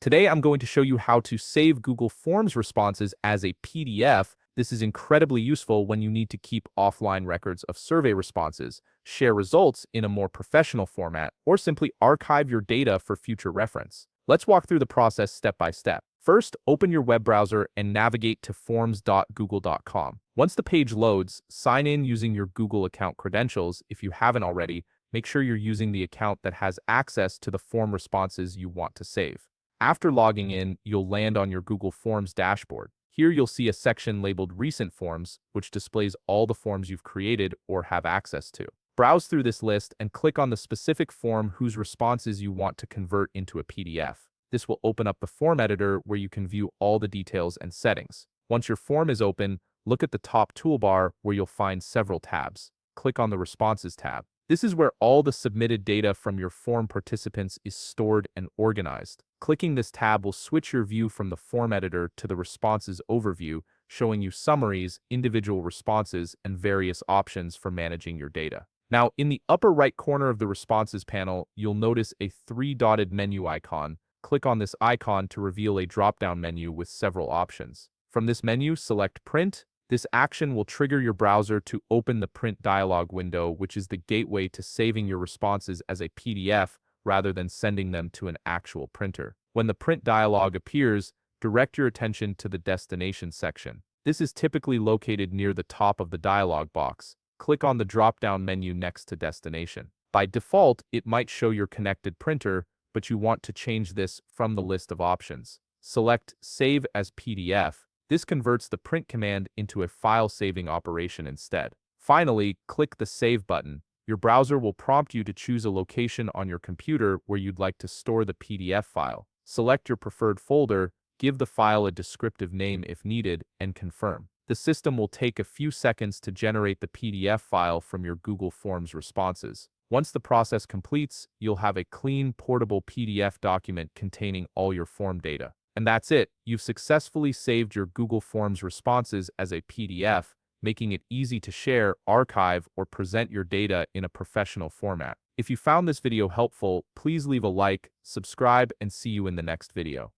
Today, I'm going to show you how to save Google Forms responses as a PDF. This is incredibly useful when you need to keep offline records of survey responses, share results in a more professional format, or simply archive your data for future reference. Let's walk through the process step by step. First, open your web browser and navigate to forms.google.com. Once the page loads, sign in using your Google account credentials. If you haven't already, make sure you're using the account that has access to the form responses you want to save. After logging in, you'll land on your Google Forms dashboard. Here you'll see a section labeled Recent Forms, which displays all the forms you've created or have access to. Browse through this list and click on the specific form whose responses you want to convert into a PDF. This will open up the form editor where you can view all the details and settings. Once your form is open, look at the top toolbar where you'll find several tabs. Click on the Responses tab. This is where all the submitted data from your form participants is stored and organized. Clicking this tab will switch your view from the form editor to the responses overview, showing you summaries, individual responses, and various options for managing your data. Now, in the upper right corner of the responses panel, you'll notice a three-dotted menu icon. Click on this icon to reveal a drop-down menu with several options. From this menu, select Print. This action will trigger your browser to open the Print dialog window, which is the gateway to saving your responses as a PDF rather than sending them to an actual printer. When the Print dialog appears, direct your attention to the Destination section. This is typically located near the top of the dialog box. Click on the drop-down menu next to Destination. By default, it might show your connected printer, but you want to change this from the list of options. Select Save as PDF. This converts the print command into a file-saving operation instead. Finally, click the Save button. Your browser will prompt you to choose a location on your computer where you'd like to store the PDF file. Select your preferred folder, give the file a descriptive name if needed, and confirm. The system will take a few seconds to generate the PDF file from your Google Forms responses. Once the process completes, you'll have a clean, portable PDF document containing all your form data. And that's it. You've successfully saved your Google Forms responses as a PDF, making it easy to share, archive, or present your data in a professional format. If you found this video helpful, please leave a like, subscribe, and see you in the next video.